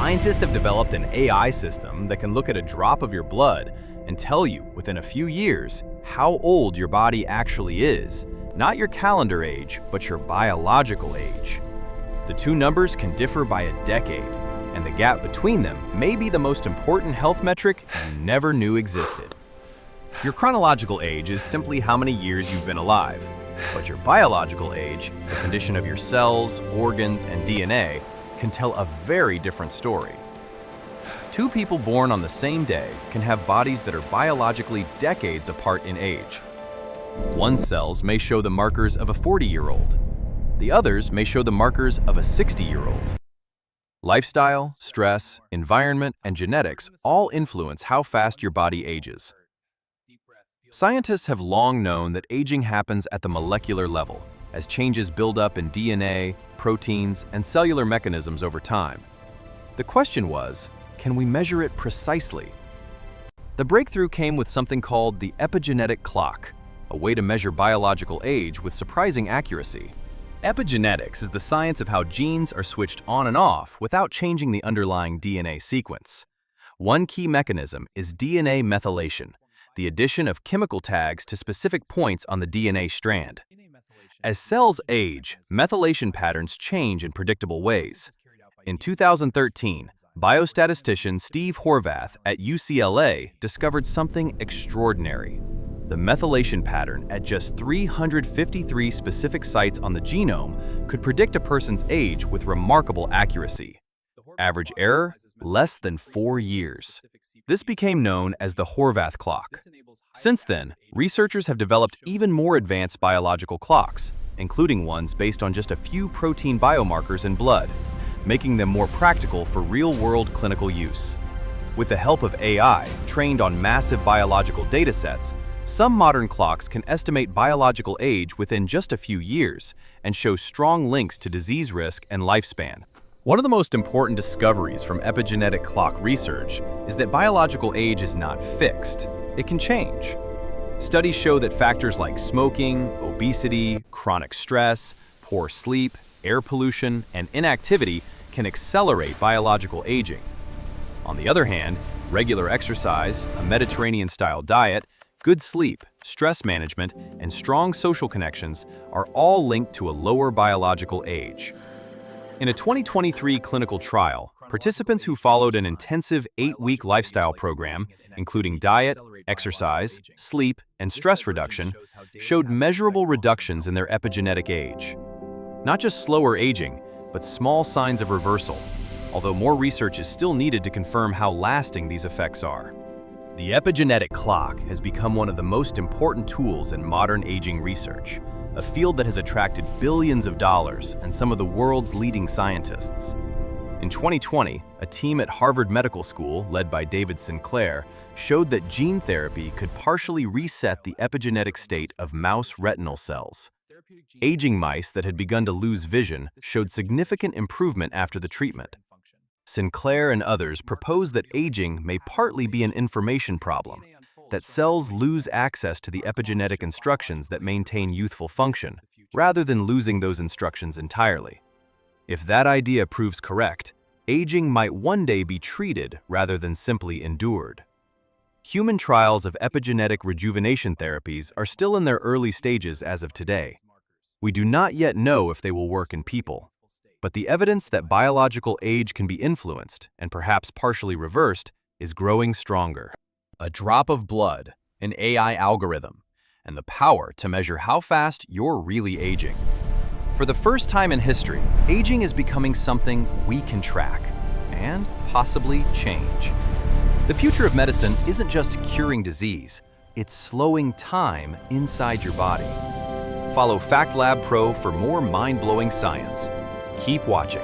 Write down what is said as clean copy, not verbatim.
Scientists have developed an AI system that can look at a drop of your blood and tell you within a few years how old your body actually is, not your calendar age, but your biological age. The two numbers can differ by a decade, and the gap between them may be the most important health metric you never knew existed. Your chronological age is simply how many years you've been alive, but your biological age, the condition of your cells, organs, and DNA, can tell a very different story. Two people born on the same day can have bodies that are biologically decades apart in age. One cells may show the markers of a 40-year-old. The others may show the markers of a 60-year-old. Lifestyle, stress, environment, and genetics all influence how fast your body ages. Scientists have long known that aging happens at the molecular level, as changes build up in DNA, proteins, and cellular mechanisms over time. The question was, can we measure it precisely? The breakthrough came with something called the epigenetic clock, a way to measure biological age with surprising accuracy. Epigenetics is the science of how genes are switched on and off without changing the underlying DNA sequence. One key mechanism is DNA methylation, the addition of chemical tags to specific points on the DNA strand. As cells age, methylation patterns change in predictable ways. In 2013, biostatistician Steve Horvath at UCLA discovered something extraordinary. The methylation pattern at just 353 specific sites on the genome could predict a person's age with remarkable accuracy. Average error, less than 4 years. This became known as the Horvath clock. Since then, researchers have developed even more advanced biological clocks, including ones based on just a few protein biomarkers in blood, making them more practical for real-world clinical use. With the help of AI, trained on massive biological datasets, some modern clocks can estimate biological age within just a few years and show strong links to disease risk and lifespan. One of the most important discoveries from epigenetic clock research is that biological age is not fixed. It can change. Studies show that factors like smoking, obesity, chronic stress, poor sleep, air pollution, and inactivity can accelerate biological aging. On the other hand, regular exercise, a Mediterranean-style diet, good sleep, stress management, and strong social connections are all linked to a lower biological age. In a 2023 clinical trial, participants who followed an intensive 8-week lifestyle program, including diet, exercise, sleep, and stress reduction, showed measurable reductions in their epigenetic age. Not just slower aging, but small signs of reversal, although more research is still needed to confirm how lasting these effects are. The epigenetic clock has become one of the most important tools in modern aging research, a field that has attracted billions of dollars and some of the world's leading scientists. In 2020, a team at Harvard Medical School, led by David Sinclair, showed that gene therapy could partially reset the epigenetic state of mouse retinal cells. Aging mice that had begun to lose vision showed significant improvement after the treatment. Sinclair and others propose that aging may partly be an information problem, that cells lose access to the epigenetic instructions that maintain youthful function, rather than losing those instructions entirely. If that idea proves correct, aging might one day be treated rather than simply endured. Human trials of epigenetic rejuvenation therapies are still in their early stages as of today. We do not yet know if they will work in people, but the evidence that biological age can be influenced, and perhaps partially reversed, is growing stronger. A drop of blood, an AI algorithm, and the power to measure how fast you're really aging. For the first time in history, aging is becoming something we can track and possibly change. The future of medicine isn't just curing disease, it's slowing time inside your body. Follow FactLab Pro for more mind-blowing science. Keep watching.